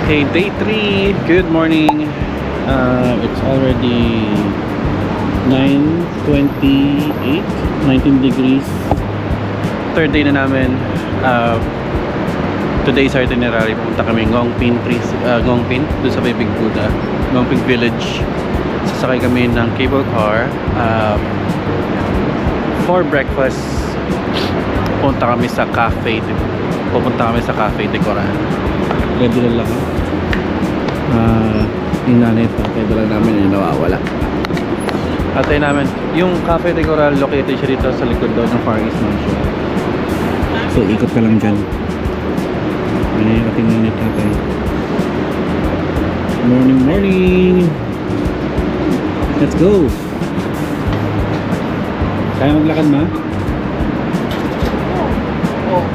Okay, day 3. Good morning. It's already 9:28, 19 degrees. Third day na namin. Today's itinerary, punta kami Ngongpin, doon sa may Big Buddha, Ngongpin Village. Sasakay kami ng cable car. For breakfast, pupunta kami sa Cafe de Coran. Ready na lang. Yung nanay tatay lang namin yung nawawala. Atay namin, yung Cafe de Coral located siya dito sa likod daw ng Far East Mansion. So ikot ka lang dyan. Ano yung ating nanay tatay. Morning! Let's go! Kaya maglakad ma? Oo.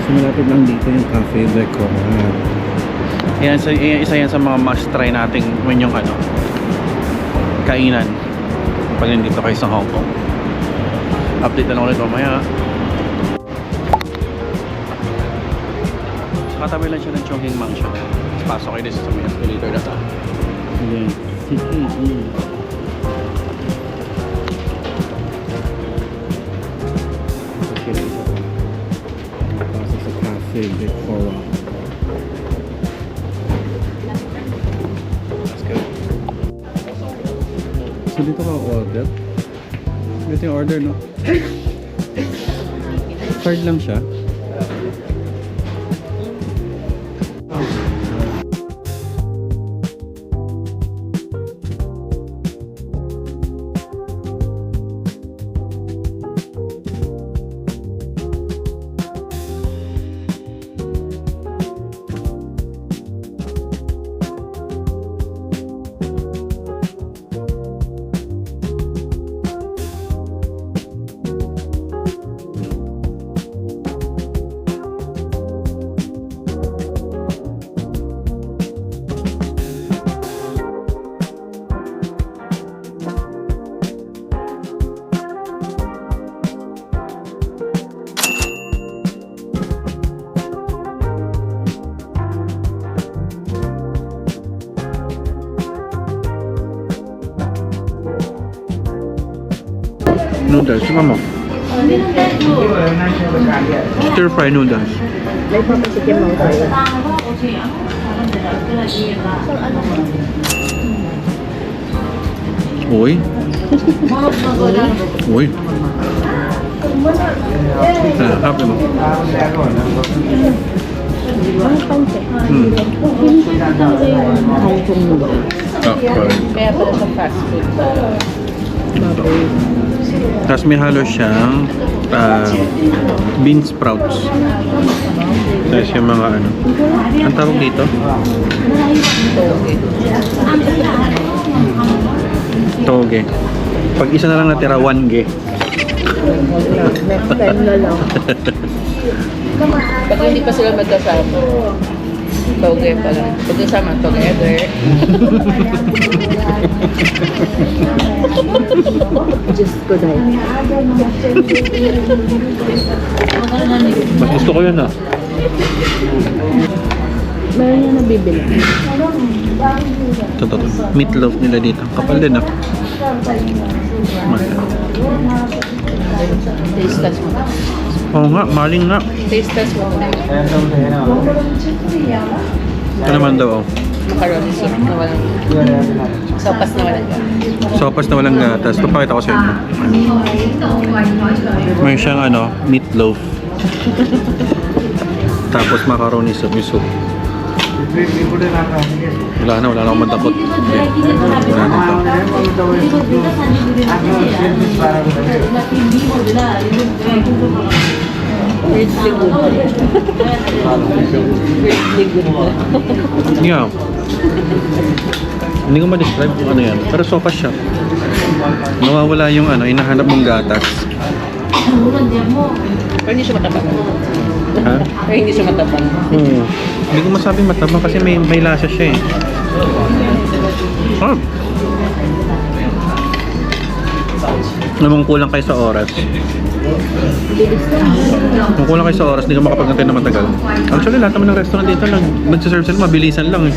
So malapit lang dito yung Cafe de Coral. Isa yan sa mga must try nating yung kainan pag nandito kayo sa Hong Kong. Update na lang ulit mamaya. Katabi lang siya ng Chongqing Mansion. Pasok kayo dito sa may escalator na to. Ayan. Pasok sa Cafe de Coral. Let's go. So dito ka order? Dito yung order, no? Card lang siya. Noodles, suka mo. Stir fry noodles. May papasikin mo tayo. Uy. Uy. Happy mo. Ang pansit. Hindi talaga yung Hong Kong noodles. Kaya pala sa fast food. Baboy. Tapos may halo siyang bean sprouts. Tapos yung mga ang tawag dito? Toge. Pag isa na lang natira, 1ge. Next time na lang. Pag hindi pa sila magkasama, toge pa lang. Pagkasama, together. Just ko dahil. Mas gusto ko yun Meron niya nabibili. Ito. Meatloaf nila dito. Kapal din Taste test mo. Oo nga, maling nga. Taste test mo. Ito naman daw Macaroni soup na walang... Sopas na walang gata. Sopas na walang gatas. Papakita ko sa inyo. May siyang meatloaf. Tapos macaroni soup. Yung soup. Wala na akong madakot. Wala na ito. Weirdly good. Weirdly good. Yeah. Hindi ko ma-describe kung ano yan. Pero sopas siya. Nawawala yung hinahanap mong gatas. Pero hindi siya matapang. Ha? Pero hindi siya matapang. Hindi ko masabing matabang kasi may lasa siya eh. Oh. Namang kulang kayo sa oras. Kung kulang kayo sa oras, hindi ka makapagantay na matagal. Actually, lahat naman ng restaurant dito lang, nagsiserve sila, mabilisan lang eh.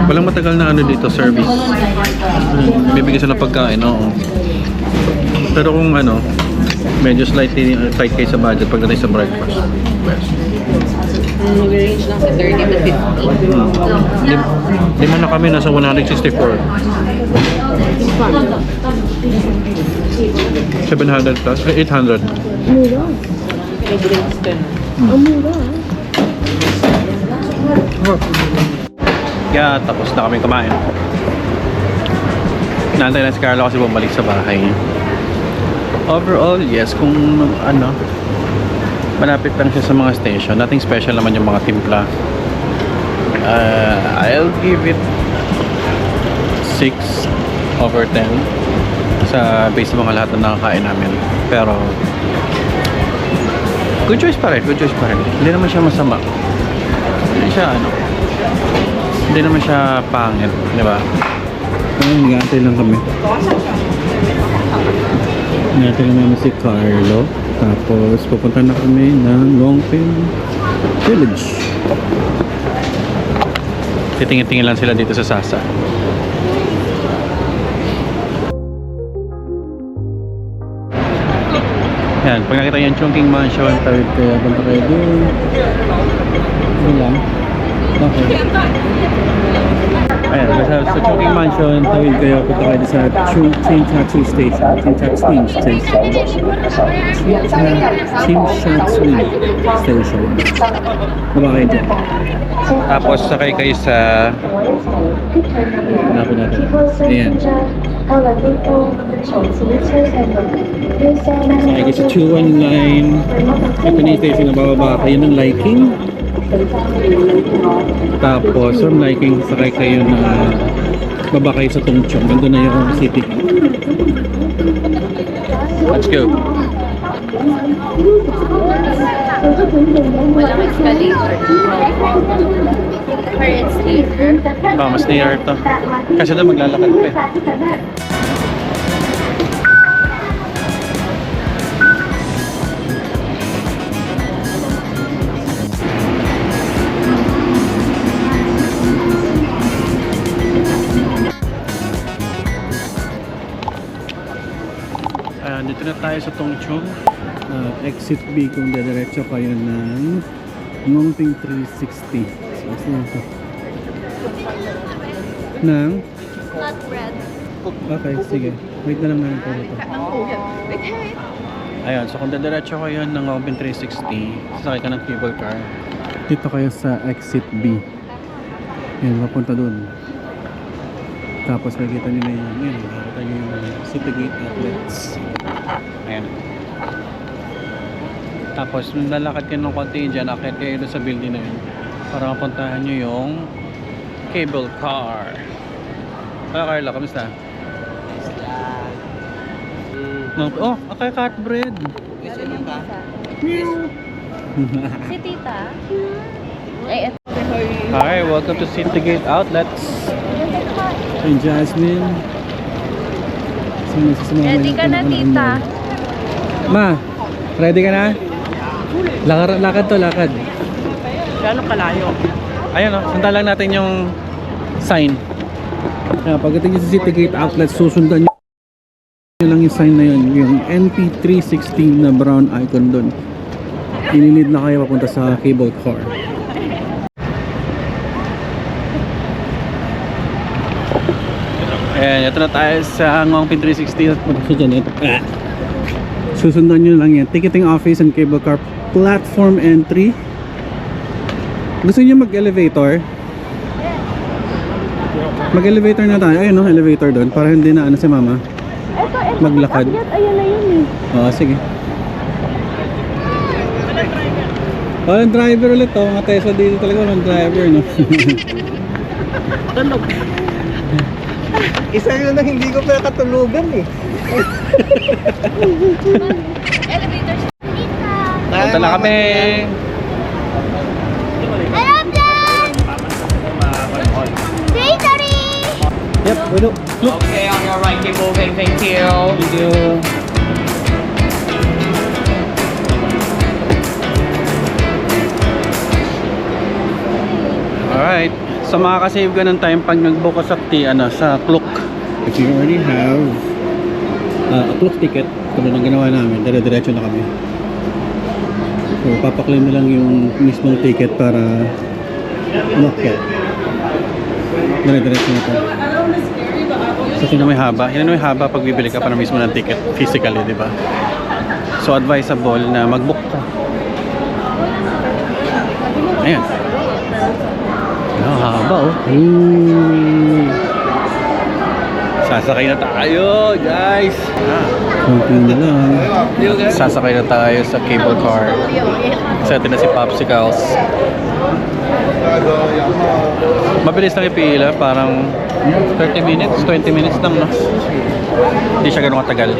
Walang matagal na ano dito, service. Bibigyan sila ng pagkain, oo. Pero kung ano, medyo slightly tight kayo sa budget pagdating sa breakfast. Best. Nag-range lang sa 30 to 50. Lima na kami, nasa 164. 700 plus, 800. Mura. Nag-range din. Ang mura. Kaya tapos na kami kumain. Naantay na si Carlo kasi bumalik sa bahay. Overall, yes, kung ano, malapit lang siya sa mga station. Nothing special naman yung mga timpla. I'll give it 6 over 10 sa base sa mga lahat na nakakain namin. Pero good choice pa rin, good choice pa rin. Hindi naman siya masama. Hindi siya ano, hindi naman siya pangit, di ba? Nag-aantay lang kami. Nag-aantay lang namin si Carlo. Tapos pupunta na kami ng Longpin Village. Titingin-tingin lang sila dito sa Sasa. Yan, pag nakita yung Chungking Mansion, tawid kayo, punta kayo doon. Doon lang. Okay. Ayan, sa Chungking Mansion, tawid kayo, punta kayo sa Chinchatsu Station. Chinchatsu Station. Chinchatsu Station. Baba kayo dyan. Tapos sakay kayo sa... Hanapin natin. Ayan. Sakay kayo sa 219. Ito na yung station na bababa kayo ng Liking. Tapos from Liking, sakay kayo na baba kayo sa Tongchong. Nandun na yung city. Let's go. Walang escalator. Or it's later. Mas near to. Kasi doon maglalakad pa eh. Dito na tayo sa Tongchong. Exit B kung dediretso kayo ng Ngongping 360. So, saan ito? Ng? Flatbread. Okay, sige. Wait na lang namin po dito. Ayan, so kung dediretso kayo ng Ngongping 360, sasakay ka ng cable car. Dito kayo sa Exit B. Yan, mapunta dun. Tapos makikita nyo na yun. Makikita nyo yung City Gate Outlets. Ayan. Tapos lalakad kayo ng konti dyan, akit kayo doon sa building na yun para mapuntahan nyo yung cable car. Carla, kamusta? Oh, akay cat bread. Si Tita. Ay, ito. Hi, welcome to City Gate Outlets. And Jasmine. Ready ka na, Tita. Ma, ready ka na? Lakad to, lakad. Gano'ng kalayo? Ayan o, sundan lang natin yung sign. Pagdating nyo sa City Gate Outlet, susundan nyo lang yung sign na yun. Yung NP316 na brown icon dun. Inilid na kayo papunta sa cable car. Ayan, ito na tayo sa Ngongping 360. Susundan nyo lang yan. Ticketing office and cable car platform entry. Gusto nyo mag-elevator? Mag-elevator na tayo. Ayun no, elevator doon. Para hindi na ano si mama maglakad. Ayan na yun eh. Oo, sige. Walang driver ulit to. Mga Tesla dito talaga walang driver, no? Tunog. Isa yun na hindi ko nakatulugan eh. Elevator. Punta na kami! Aeroplane! Bakery! Yep. Look. Okay, on your right, keep moving. Thank you. Thank you. Alright. So makakasave ka ng time pag nag-book ka sa Klook. If you already have a Klook ticket, tulad ng ginawa namin, dire-diretso na kami. So papaklaim na lang yung mismong ticket para umakyat. Dire-diretso na to. So yun may haba. Yun may haba pag bibili ka pa na mismo ng ticket physically, di ba? So advisable na mag-book ka. Ayan. Haba oh. Sasakay na tayo, guys. Konti na lang. Sasakay na tayo sa cable car. Sa atin na si Popsicles. Mabilis lang ipila, parang 30 minutes, 20 minutes lang, no? Hindi siya ganun katagal.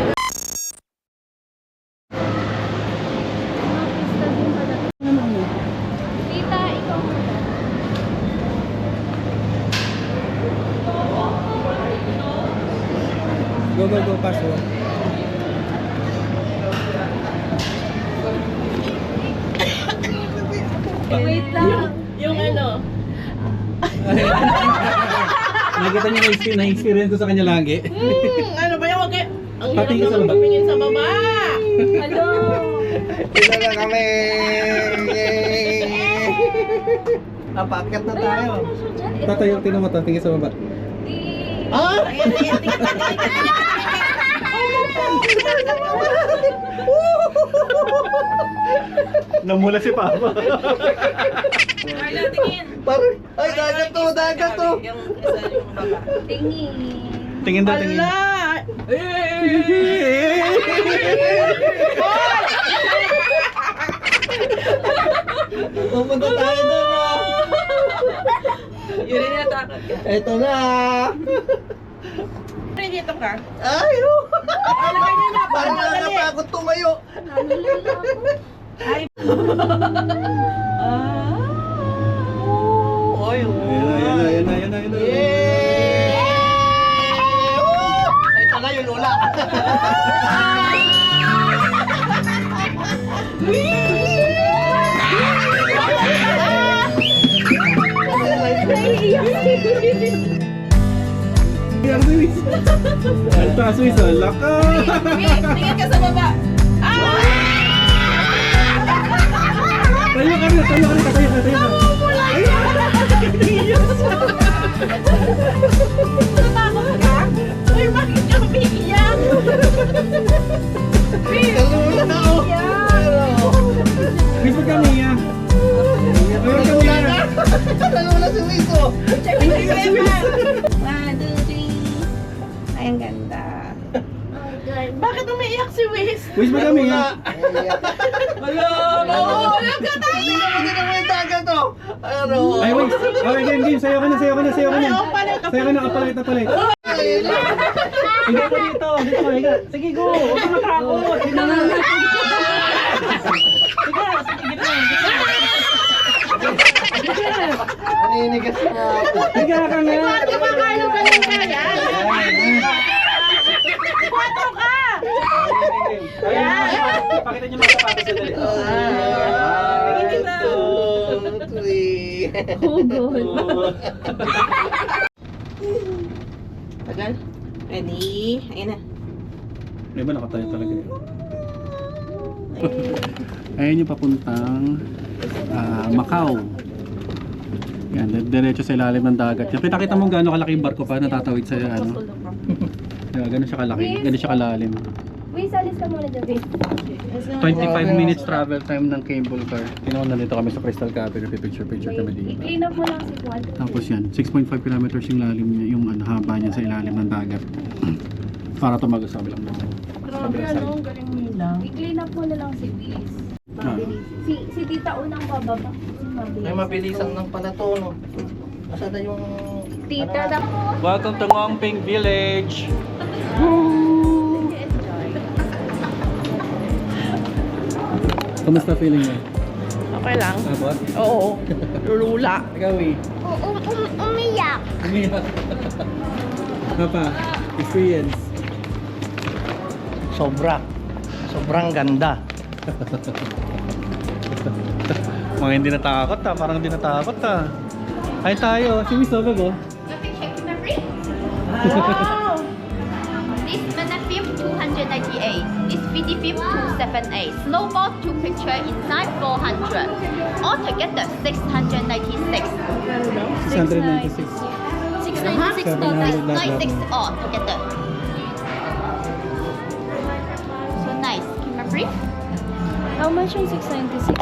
Tita, ikaw muna. Go, paso. Wait lang. Yung ano. Nakita niyo na-experience ko sa kanya lagi. Ano ba yan? Wag kayo. Ang Pati hirap sa naman baba. magpingin sa baba. Hello. Ito na kami. Napaakyat na tayo. Tatayo, tingnan mo to, tingin sa baba. Ah! Ayan, ayan. Tingnan. Namula si Papa. Carla, tingin. Parang, ay, dagat to. Yung isa yung baba. Tingin. Tingin daw, tingin. Pupunta tayo doon, ah. Yun rin natakot ka. Ito na. Rin dito ka. Ay, oh. Ano ka niya na? Parang Parang madali. nakatakot tumayo. Ay. Oy, Ayan na. Ito na yung lula. Ang taas mo isa, laka! Tingin ka sa baba. Tayo ka rin. Natakot ka? Uy, bakit ka umiiyak? Kalula, oh. Miss, wag kami yan. Kalula na. Kalula si Wiso. Hindi ka naman. 1, 2, 3. Ay, ang ganda. Bakit umiiyak si Wiz? Miss, wag kami yan. Hello! Oo, umiiyak ka tayo! Hindi naman yung dagat, oh. Ano? Ay, wait. Okay, game. Sayo ka na. Ay, oh, palit ka Sayo ka na, kapalit. Hindi ko dito. Dito ka, higa. Sige, go. Huwag ka matakot. Higa na. Naninigas na ako. Higa ka nga. Di ba kaya ka lang kaya? Kwatro ka! Ayan. Pakita niyo mga sapatos sa dali. Tingin na. 2, 3. Hugol. Tagal. Ready? Ayan na. May ba nakatayo talaga yun? Ayun yung papuntang Macau. Yan, diretso sa ilalim ng dagat. Yan, kita mo gaano kalaki yung barko pa natatawid sa ano. Gano'n siya kalaki, gano'n siya kalalim. Wait, salis ka muna dyan. 25 minutes travel time ng cable car. Tinawan na dito kami sa Crystal Cafe, picture kami dito. I-clean up mo lang si Juan. Tapos yan, 6.5 kilometers yung lalim niya, yung haba niya sa ilalim ng dagat. Para tumagos sa kabilang mga. Grabe, ano? Ang galing nila. I-clean up mo na lang si Wiz. Mabilis. Si Tita unang bababa. Ay, mabilisan lang pala to, no? Asa na yung... Tita, Welcome to Ngongping Village! Kamusta feeling mo? Okay lang. Abot? Oo. Lula. Ikaw, eh. umiyak. Umiyak. Papa, experience. Sobrang ganda. Mga hindi natakot parang hindi natakot Ay tayo, si Miss Obag oh. Wow! This banana film 298. This VD film 278. Snowball 2 picture inside 400. Altogether 696. 696. 696 696 all together. So nice. Camera brief. How much yung 696?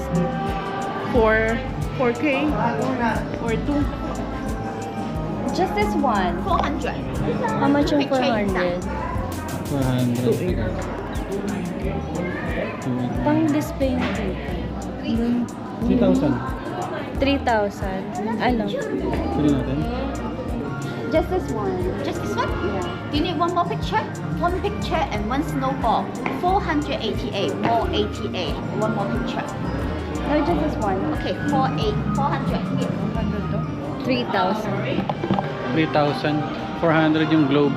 4K? Or 2? Just this one. 400. How much yung Picture 400? 400. Pang display na dito. 3,000. 3,000. Ano? Pwede natin? Just this one. Just this one? Yeah. Do you need one more picture? One picture and one snowball. 488. More 88. One more picture. No, just this one. Okay, 400. Here. 3,000. 3,400 yung globe.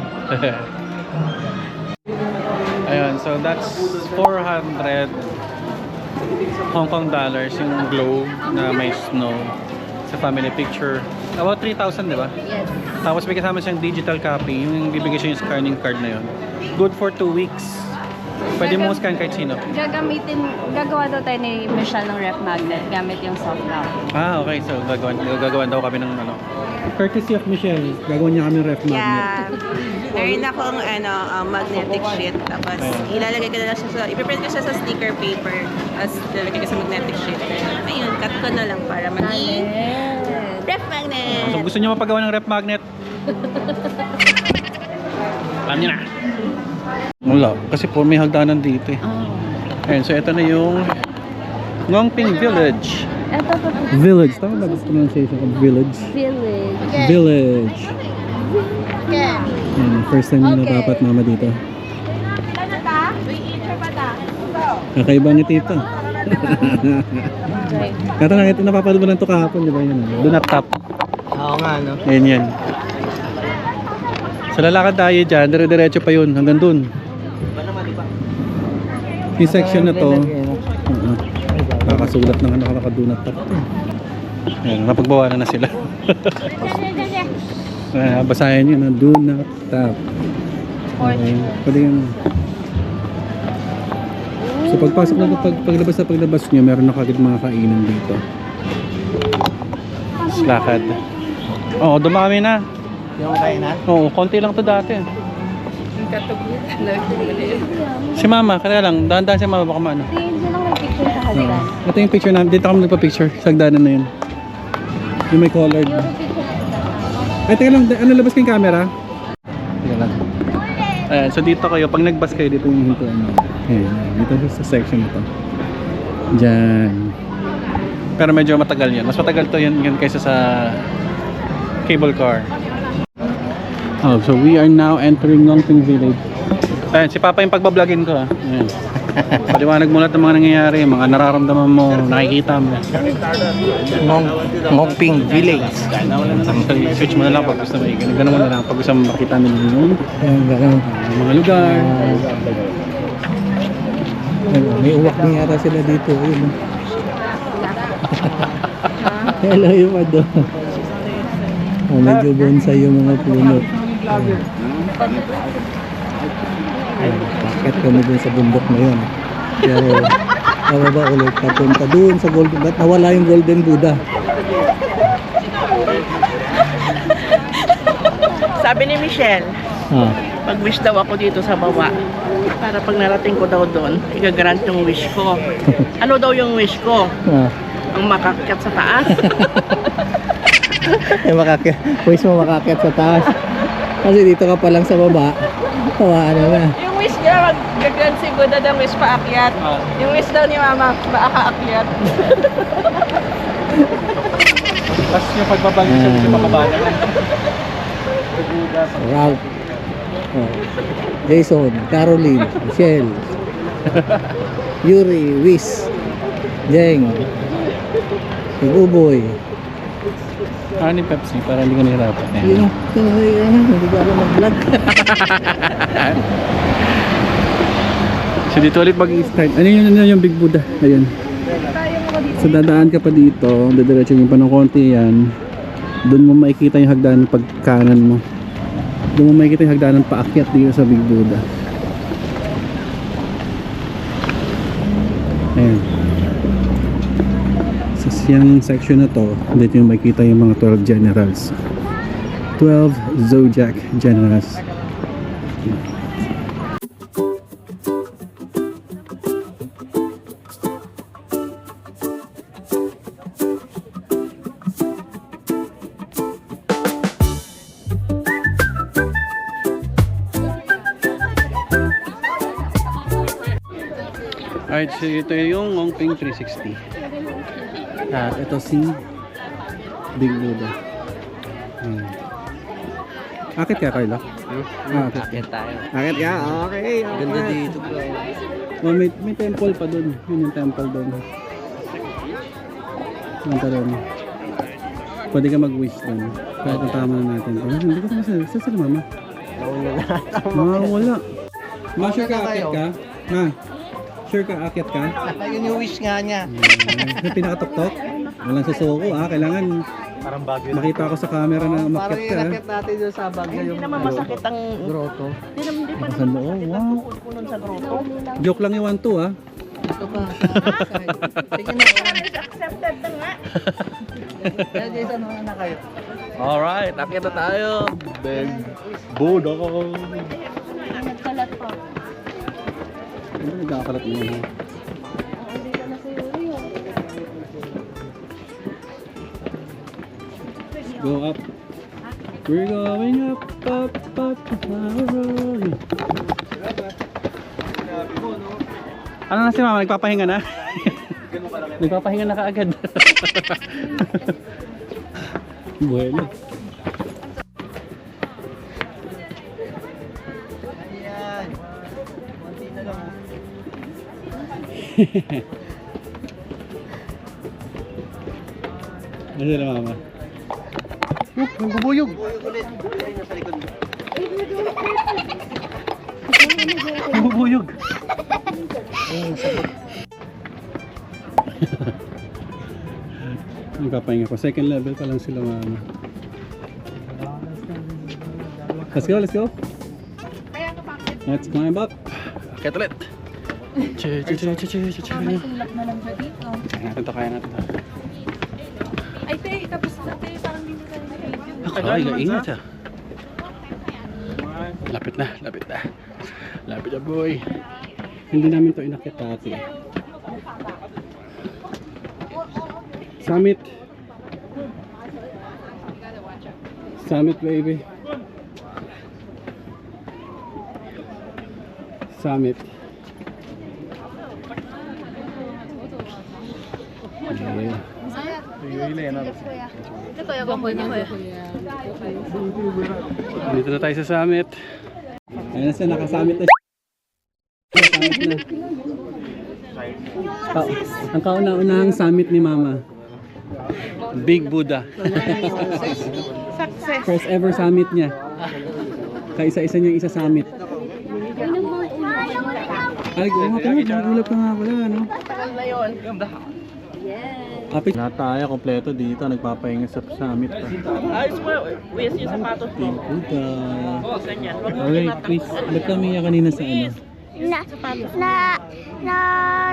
Ayun, so that's 400 Hong Kong dollars yung globe na may snow sa family picture. About 3,000, di ba? Yes. Tapos may kasama siyang digital copy, yung bibigay siya yung scanning card na yun. Good for 2 weeks. Pwede mo scan kahit sino. Gagawa daw tayo ni Michelle ng ref magnet gamit yung soft copy. Okay. So gagawan daw kami ng ano. Courtesy of Michelle, gagawin niya kami ng ref magnet. Yeah. Meron akong magnetic sheet. Tapos ilalagay ko na lang siya sa, ipiprint ko siya sa sticker paper. Tapos ilalagay ko sa magnetic sheet. Ayun, cut ko na lang para maging ref magnet. So gusto niyo mapagawa ng ref magnet? Alam niyo na. Wala, kasi po may hagdanan dito eh. Ayun, so ito na yung Ngongping Village. Ito pa po. Village, tama ba pronunciation of village? Village. Village. First time nyo natapat mama dito. Kakaiba ni Tito. Okay. Kata nga ito, napapanood mo lang ito kahapon, di ba yun? Do not tap. Oo nga, no? Yan yan. Sa lalakad tayo dyan, dire-diretso pa yun, hanggang dun. Yung section na to, nakasulat na nga naka-do not tap. Ayan, napagbawalan na sila. Basahin nyo na, do not tap. Okay. Pwede yun. So pagpasok na, paglabas nyo, meron na kagad mga kainan dito. Lakad. Oo, dumami na. Yung kainan? Oo, konti lang to dati. Si mama, kaya lang, dahan-dahan si mama, baka maano. Tingin lang ng picture sa hagdan. Ito yung picture namin, dito kami nagpa-picture, sa hagdanan na yun. Yung may colored. Euro picture hagdan. Ay, teka lang, ano labas kayong camera? Teka lang. Ayan, so dito kayo, pag nag-bus kayo, dito yung hintuan nyo. Ayan, dito sa section ito. Diyan. Pero medyo matagal yan. Mas matagal to yun kaysa sa cable car. Oh, so we are now entering Ngongping Village. Ayan, si Papa yung pagbablogin ko ha. Ayan. Paliwanag mo lahat ng mga nangyayari, mga nararamdaman mo, nakikita mo. Ngongping Village. Switch mo na lang pag gusto mo. Ganun mo na lang pag gusto mo makita nila yung mga lugar. May uwak din yata sila dito. Hello yung ado. Medyo bonsai yung mga puno. Bakit kami dun sa bundok na yun. Pero bababa ulit papunta dun sa Golden. Ba't nawala yung Golden Buddha? Sabi ni Michelle, mag-wish daw ako dito sa baba. Para pag narating ko daw doon, igagrant yung wish ko. Ano daw yung wish ko? Ang makakyat sa taas. Wish mo makakyat sa taas. Kasi dito ka pa lang sa baba. Ano na. Yung wish niya, mag-grant si Buddha ng wish paakyat. Yung wish daw ni Mama, maakaakyat. Tapos yung pagbabalik siya dito makabala na. Ralph. Jason, Caroline, Michelle, Yuri, Wiz, Jeng, si Buboy, Ano yung Pepsi? Para hindi ka nahirapan. Yung hindi ko alam mag-vlog. So dito ulit mag-start. Ano yung Big Buddha? Ayun. So dadaan ka pa dito, didiretso yung pa ng konti yan. Doon mo makikita yung hagdanan pagkanan mo. Doon mo makikita yung hagdanan paakyat dito sa Big Buddha. Ayan. So yung section na to, dito yung makikita yung mga 12 generals. 12 Zodiac Generals. Alright, so ito yung Ngongping 360. At ito si Big Buddha. Akit ka, Carlo? Akit tayo. Akit ka? Okay. Ganda dito bro. Oh, may temple pa dun. Yun yung temple dun. Punta dun. Pwede ka mag-wish dun. Kaya tama na natin. Hindi ko naman saan sila mama? Wala. Ma, sure ka akit ka? Ma, sure ka akit ka? Ayun yung wish nga niya. Yung pinakatok-tok? Walang susuko kailangan Parang bagyo. makita ako sa camera na Parang umakyat ka. inakit natin yung sa bagyo yung Masakit ang grotto. Sa loob, wow. punon sa grotto. Joke lang yung 1-2 ah. Ito pa. Sige na. Accepted na nga. Kaya Jason, ano na kayo? Alright, akit na tayo. Big Buddha. Nagkalat pa. Ano nagkakalat mo yun? Dito na si Yuri. Go up. We're going up, up, up, up. Ano na si mama? Nagpapahinga na? Nagpapahinga na kaagad. Bueno. Ayan. Konti na lang. Ano sila mama? Yung bubuyog. Bubuyog ulit. Ayun sa likod. Bubuyog. Nagpapahinga ko. Second level pa lang sila mama. Let's go, let's go. Let's climb up. Akit ulit. Che. Tulak na lang siya dito. Kaya natin to. Ay, te, tapos na, te. Parang dito tayo na-video. Ay, ingat siya. Lapit na, lapit na. Lapit na boy. Hindi namin to inakit dati. Summit. Summit baby. Summit. Yeah. Ito kaya ba po niya? Dito na tayo sa summit. Ayun na siya, nakasummit na siya. Summit na. Ang kauna-unahang summit ni Mama. Big Buddha. Success. First ever summit niya. Kaisa-isa niyang isa summit. Ay, nagulap ka nga pala, ano? Tagal na yun. Kapit na tayo, kompleto dito. Nagpapahinga sa summit pa. Ayos mo, wis yung sapatos Big mo. Buddha. Ganyan. Wag mo Okay, Chris. Ba't kami kanina sa ano?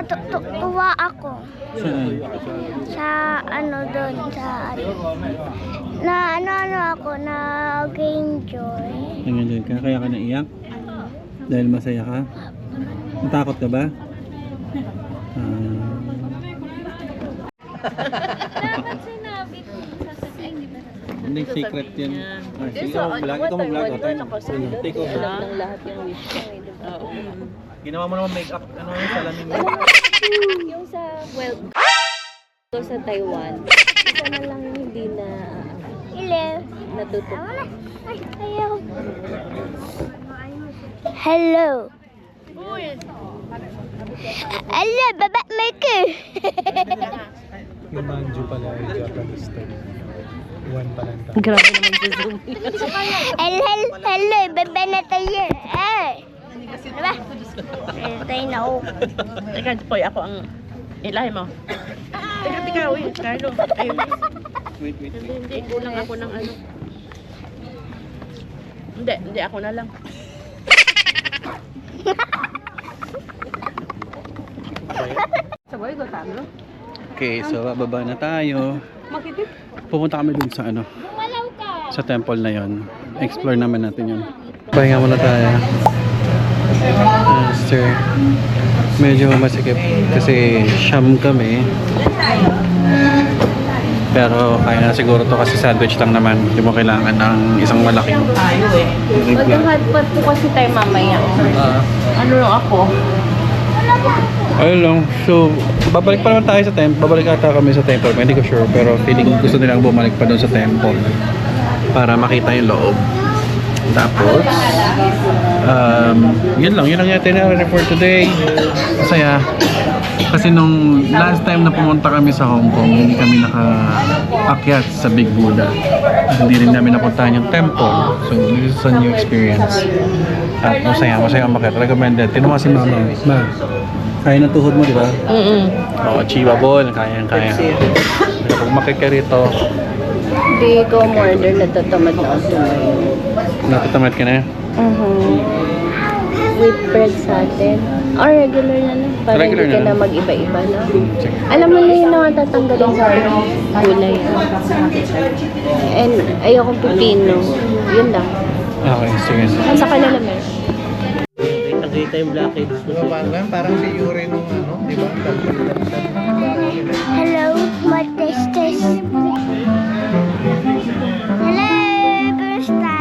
Tuwa ako Saan? sa ano doon sa ano ako nag-enjoy. Nandiyan ka? Kaya ka naiyak? Dahil masaya ka? Natakot ka ba? Dapat sinabi ko ay hindi ba Hindi secret yan. Sige, mag-vlog. Ikaw mag-vlog. Take over. ng lahat yung wish ko. Oo. Ginawa mo naman make-up. Ano yung salamin mo? Yung sa, well, sa Taiwan, isa na lang hindi na natutup. Ay, ayaw. Hello. Hello, baba Michael. Yung manju pala ay Japanese style. Grabe naman sa Zoom. Hello, bebe na tayo. Diba? Tayo na ako. Teka, Poy, ako ang ilahi mo. Teka, ikaw eh, Carlo. Ayun. Wait. Hindi, kulang ako ng ano. Hindi, ako na lang. Sabay, gotano. Okay, so bababa na tayo. Pupunta kami dun sa ano, sa temple na yon. Explore naman natin yun. Pahinga muna tayo. Sir, medyo masikip kasi siyam kami. Pero kaya na siguro to kasi sandwich lang naman. Hindi mo kailangan ng isang malaking drink lang. Mag-hotpot po kasi tayo mamaya. Ano lang ako? Ayun lang. So, babalik pa naman tayo sa temple. Babalik ata kami sa temple. Hindi ko sure. Pero feeling gusto nilang bumalik pa doon sa temple para makita yung loob. Tapos, yun lang. Yun ang itinerary for today. Masaya. Kasi nung last time na pumunta kami sa Hong Kong, hindi kami nakaakyat sa Big Buddha. Hindi rin namin napuntahan yung temple. So, this is a new experience. At masaya ang makita. Recommended. Tinuha si Mama. Ma, kaya ng tuhod mo, di ba? Oo, achievable. Kaya. Pag makika rito, Hindi ko order, natatamad na ako tumayo. natatamad ka na. With bread sa atin. Or regular na lang. Para Regular hindi ka na na lang. mag-iba-iba na. Sige. Alam mo na yun na tatanggalin sa gulay. And ayokong pipino. Yun lang. Okay, sige. Sa kanila meron. Nakita yung blackheads ko. Parang si Yuri nung ano, di ba? Hello, what is this? Hello, Gusta.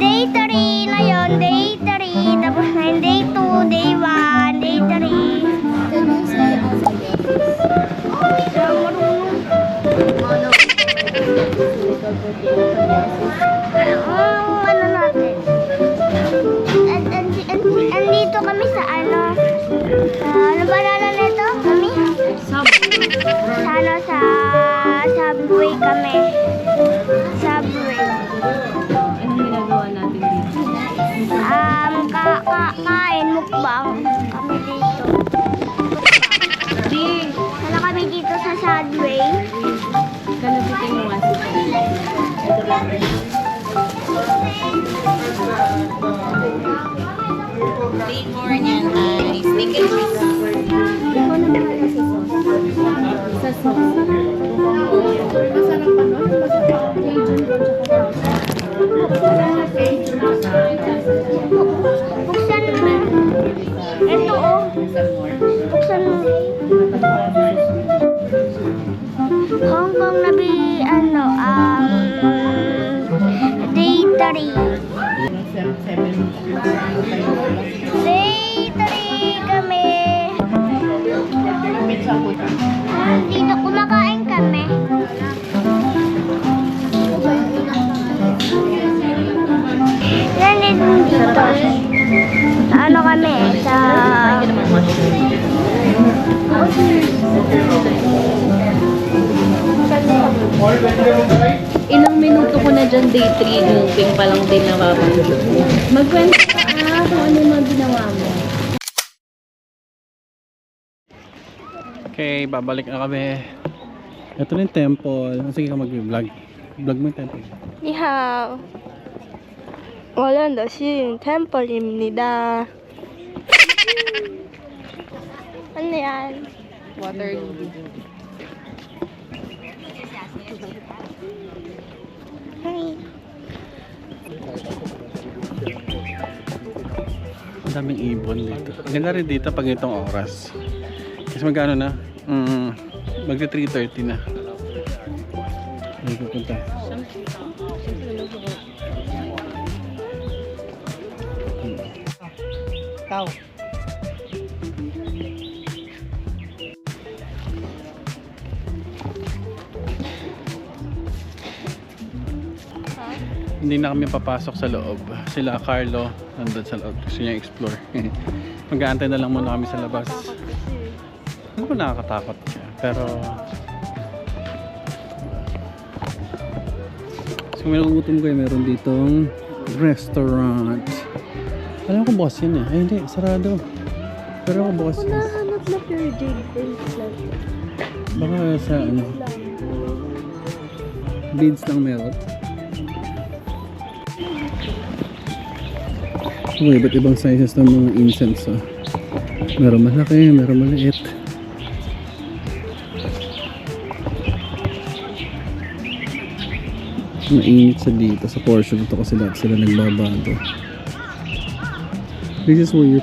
Day 3 na yun, day 3. Tapos na yung day 2, day 1, day 3. Ano natin? Andito kami sa ano? Ano ba nalang nito? Kami? Sa subway kami. Subway. Anong ginagawa natin dito? Kain mukbang kami dito. Ano kami dito sa subway? Kalabitin mo nga si Flavor niyan ay steak and cheese. Ikaw na bahala sa sauce. Sa sauce. Masarap pa nun? Masarap. Buksan mo. Ito oh. Buksan mo. Hong Kong na day 3. Day 3 kami. Dito kumakain kami. Yan din dito. Ano kami? Sa... Ilang minuto ko na dyan, day 3, moving pa lang din napapansin. Magkwento ka kung ano yung mga ginawa mo. Okay, babalik na kami. Ito na yung temple. Sige ka mag-vlog. Vlog mo yung temple. 你好，我认的是 Temple입니다. ano yan? Water. Hi. Ang daming ibon dito. Ang ganda rin dito pag itong oras. Kasi magkano na? Magti 3:30 na. Ay, pupunta. Tao. Hindi na kami papasok sa loob. Sila Carlo nandun sa loob. Gusto niya explore. Mag-aantay na lang muna kami sa labas. ko nakakatakot siya. Pero so may nagugutom kayo, meron ditong restaurant. Alam ko bukas yun eh. Ay hindi, sarado. Pero ako bukas yun. Nahanap na pure jade bracelet. Baka sa ano, beads lang meron. Okay, iba't ibang sizes ng mga incense. Oh. Meron malaki, meron maliit. Mainit sa dito sa portion ito kasi lahat sila nagbabago. This is where you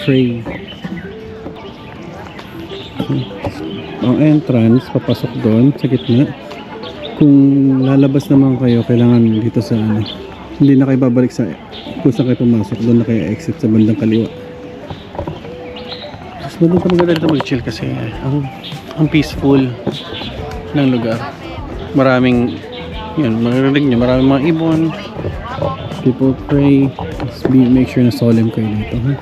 pray. Ang entrance, papasok doon sa gitna. Kung lalabas naman kayo, kailangan dito sa ano, hindi na kayo babalik sa kung saan kayo pumasok, doon na kayo exit sa bandang kaliwa. Mas maganda ka maganda dito mag-chill kasi ang peaceful ng lugar. Maraming yun, maririnig nyo, maraming mga ibon. People pray. Just make sure na solemn kayo dito, ha?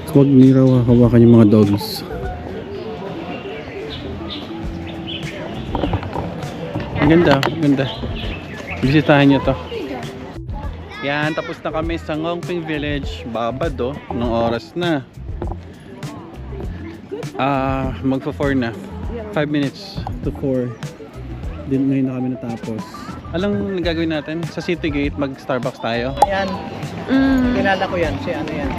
So, huwag niraw hawakan yung mga dogs. Ang ganda, ang ganda. Bisitahin nyo to. Yan, tapos na kami sa Ngongping Village. Babado, ng oras na. Magpa-4 na. 5 minutes to 4. Din ngayon na kami natapos. Anong gagawin natin? Sa City Gate, mag-Starbucks tayo. Yan. Kilala ko yan. Si ano yan.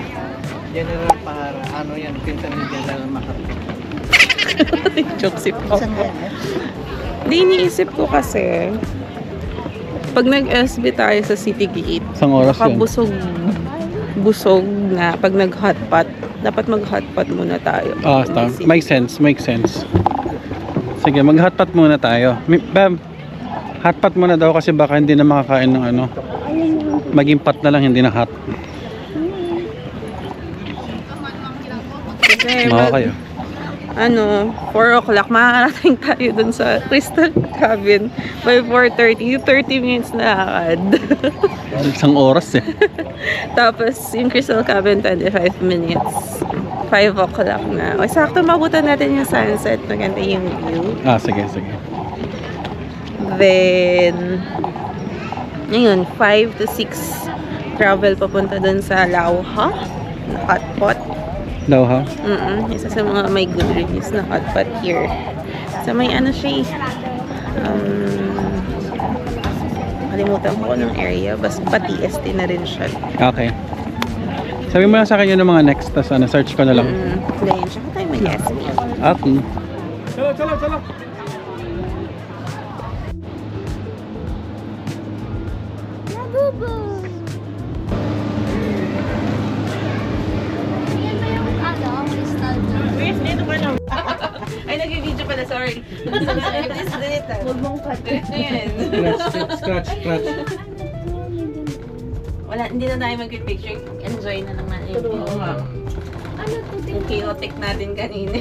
General Pahara. Ano yan? Pinsan ni General Makati. Joke si Papa. Di iniisip ko kasi pag nag-SB tayo sa City Gate, Isang oras yun. busog na pag nag-hotpot. Dapat mag-hotpot muna tayo. Makes sense, makes sense. Sige, mag-hotpot muna tayo. Bam, hotpot muna daw kasi baka hindi na makakain ng ano. Maging pot na lang, hindi na hot. Kasi Maka kayo. 4 o'clock, makakarating tayo dun sa Crystal Cabin by 4:30. 30 minutes na lakad. Isang oras eh. Tapos yung Crystal Cabin, 25 minutes. 5 o'clock na. O, sakto mabutan natin yung sunset. Maganda yung view. Sige, sige. Then, ngayon, 5 to 6 travel papunta dun sa Lauha na hotpot. Daw ha? Isa sa mga may good reviews na hotpot here. So may ano siya kalimutan ko ng area. Basta pati ST na rin siya. Okay. Sabi mo lang sa akin yun ng mga next, tas search ko na lang. Then, siya tayo mag-SB. Okay. Labubo! Yan ba yung ano, crystal na? Where's dito ka na? Ay, nag-video pala, sorry. Please delete that. Huwag mong cut. Ayan. Scratch. Wala, hindi na tayo mag-picture. Enjoy na lang natin. Ano to? Yung chaotic natin kanina.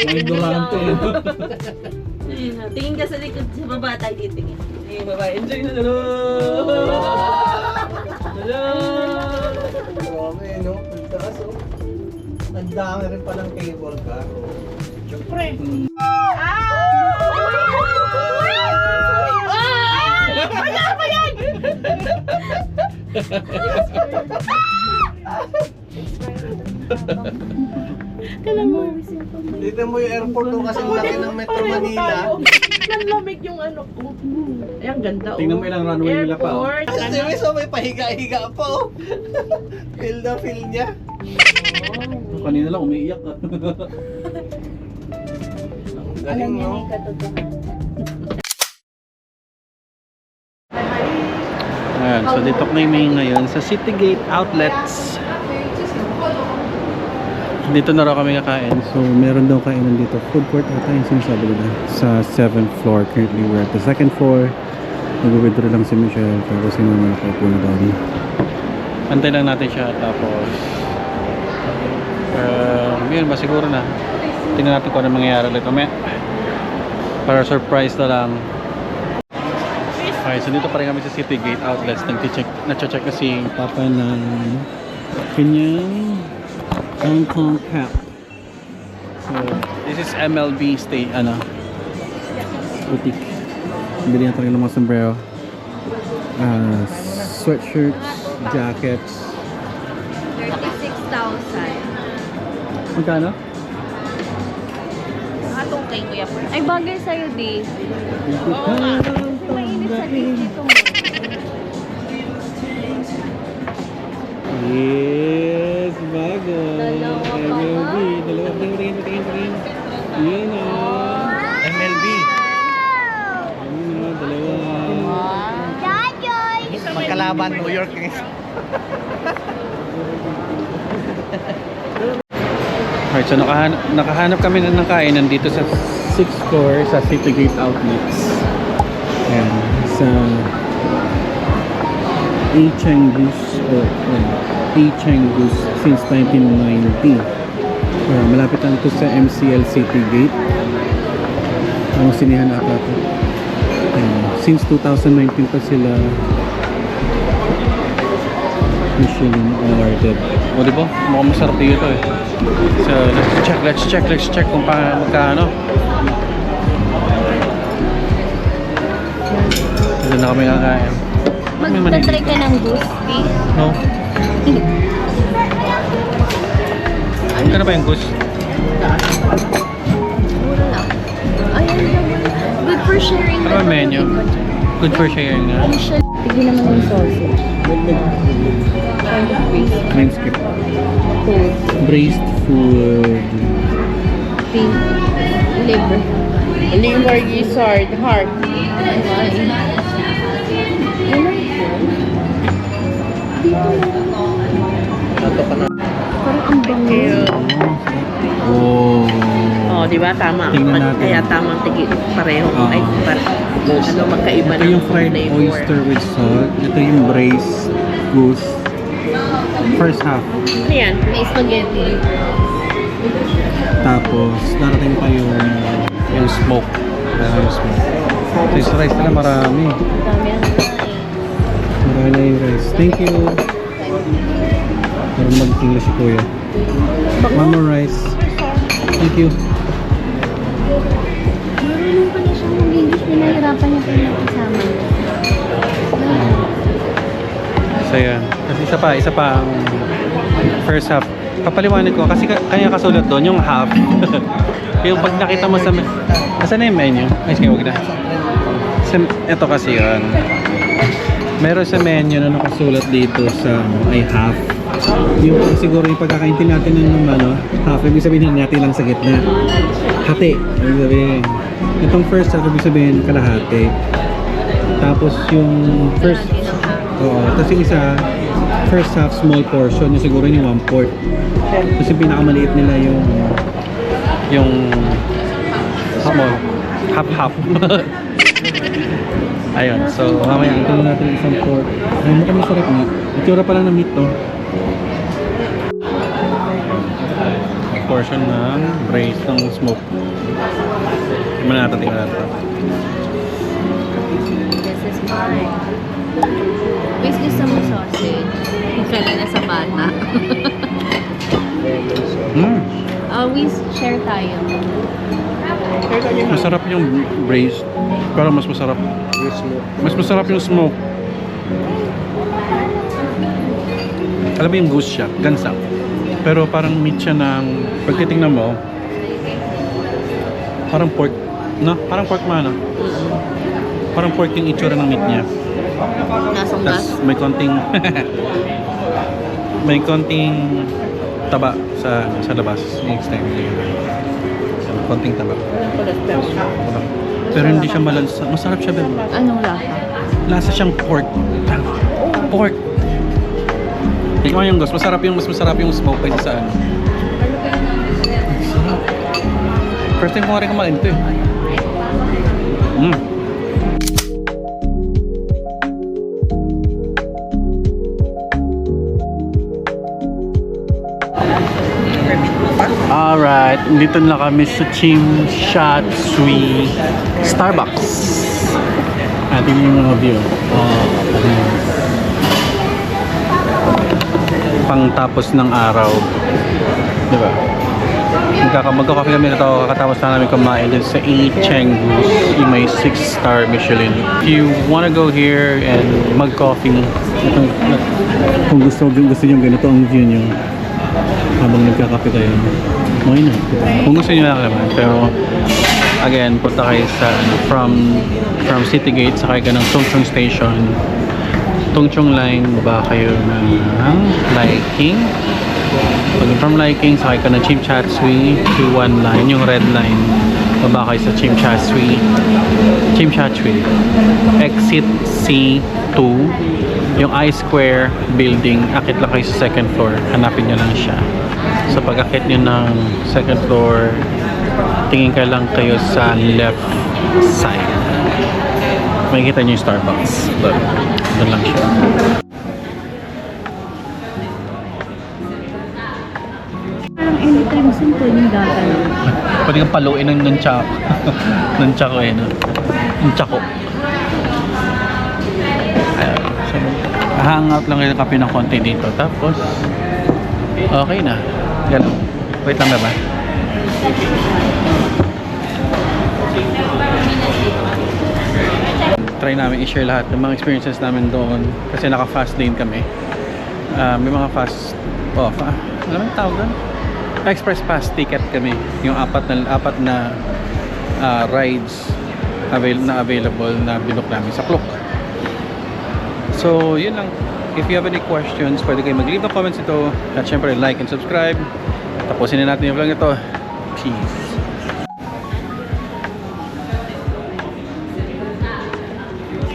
May durante. Ayun na. Tingin ka sa likod. Sa baba tayo titingin. Ayun, baba. Enjoy na lang. Hello! Grabe, no? Ang taas, oh. Ang dami rin palang cable car. Siyempre. Dito mo yung airport doon kasi laki ng Metro Manila. Nanlamig yung ano ko. Ay, ang ganda. Tingnan mo ilang runway nila pa. Oh. Kasi may so may pahiga-higa pa, oh. Feel na feel niya. Kanina lang umiiyak ka. Galing, no? Ayan, so dito kami ngayon sa City Gate Outlets. Dito na raw kami kakain. So meron daw kainan dito. Food court ata yung sinasabi nila. Sa 7th floor. Currently we're at the 2nd floor. Nag-withdraw lang si Michelle. Tapos yung mga nakaupo na daw. Antay lang natin siya. Tapos yun ba siguro na. Tingnan natin kung ano mangyayari ulit kami. Para surprise na lang. Okay, so dito pa rin kami sa City Gate Outlets. Na-check na si Papa ng kanyang Hong Kong cap. So, this is MLB state, boutique. Bili na talaga ng mga sombrero. Sweatshirts, jackets. 36,000. Magkano? Nakatong kay Kuya Pearl. Ay, bagay sa'yo, di. Oo nga. Mainit sa dito mo. Yes, bago. Dalawa pa MLB. Dalawa. Tingin. Yan o. MLB. Ayun o, dalawa. Magkalaban, New York. Alright, so nakahanap kami ng kainan dito sa 6th floor sa Citygate Outlets. Ayan, sa A. Cheng Goose or A. Cheng Goose since 1990. Malapit lang ito sa MCL Citygate. Ang sinihan na ata ito. Since 2019 pa sila Michelin awarded. O diba? Mukhang masarap dito eh. So, let's check kung magkano. Doon na kami kakain. Magta-try ka ng goose, di? No? Ano ba yung goose? Mura lang. Ayun naman. Good for sharing. Ano ba menu? Good for sharing na. Ano siya? Tignan naman yung sausage. Main skip. Food. Braised food. Pink. Liver. Liver, gizzard, heart. Parang ang bango. Oh. Oh, di ba? Tama. Tingnan natin. Kaya tamang tigi pareho. Oo. Ay, magkaiba Ito yung fried flavor. oyster with salt. Ito yung braised goose. First half. Ano yan? May spaghetti. Tapos, darating pa yung smoke. Yung smoke. So, yung rice nila marami. Dami ang kain. Marami na yung rice. Thank you. Parang mag-English si Kuya. One more rice. Thank you. Marunong pala siya mag-English. Pinahirapan niya pa yung kasama niya. So yan. Kasi isa pa ang first half. Kapaliwanag ko kasi kanya kasulat doon yung half. Yung pag nakita mo sa asan na yung menu? Ay sige, wag na. Ito kasi yun. Meron sa menu na nakasulat dito sa ay half. Yung siguro yung pagkakaintin natin ng half, ibig sabihin natin lang sa gitna. Hati. Ibig sabihin. Itong first half, ibig sabihin kalahati. Tapos yung first tapos yung isa, first half small portion, yung siguro yung 1/4. Tapos yung pinakamaliit nila yung small, half. Ayun, so mamaya ito natin isang pork. Ay, mukhang masarap nga. Itsura pa lang ng meat to. Portion ng braised ng smoke. Tingnan natin. This is mine. Guys, gusto mo sausage? Kanina sa bata. Always share tayo. Masarap yung braised. Pero mas masarap. Mas masarap yung smoke. Alam mo yung goose siya, gansa. Pero parang meat siya ng, pag titingnan mo, parang pork. No? Parang pork man. Parang pork yung itsura ng meat niya. Nasong gas. Tapos may konting taba sa labas. Next time. So, konting taba. Pero hindi siya malansa. Masarap siya, bebe. Anong lasa? Lasa siyang pork. Pork. Tingnan yung gusto. Mas masarap yung smoke kaysa sa ano. Masarap. First time ko nga rin kumain ito eh. Alright, dito na kami sa Chim Sha Tsui Starbucks. Ating yung mga view. Pang tapos ng araw. magka-coffee kami na to. Kakatapos na namin kumain din sa E. Cheng Goose, yung may 6-star Michelin. If you wanna go here and mag-coffee, kung gusto nyo ganito ang view nyo habang nagkakape kayo, okay na. Kung gusto nyo lang naman, pero again, punta kayo sa from City Gate, sakay ka ng Tongchong Station, Tongchong Line, baba kayo ng Liking. Pag from Liking, sakay ka ng Chim Chat Sui, 21 line, yung red line, baba kayo sa Chim Chat Sui, exit C2, yung I-Square building, akit lang kayo sa second floor, hanapin nyo lang siya. So pag akit nyo ng second floor, tingin ka lang kayo sa left side, makikita nyo yung Starbucks. Doon lang siya. Parang anytime soon pwedeng gagawin. Pwede kang paluin ng nunchak. Nunchako eh, no? Nunchako. Ayun. So, hangout lang kayo ng kape ng konti dito. Tapos, okay na. Ganun. Wait lang ba? Try namin i-share lahat ng mga experiences namin doon. Kasi naka-fast lane kami. May mga fast... alam mo yung tawag doon? Express pass ticket kami. Yung apat na rides available na binook namin sa Klook. So, yun lang. If you have any questions, pwede kayo mag-leave ng comments ito. At syempre, like and subscribe. Tapusin na natin yung vlog ito. Peace.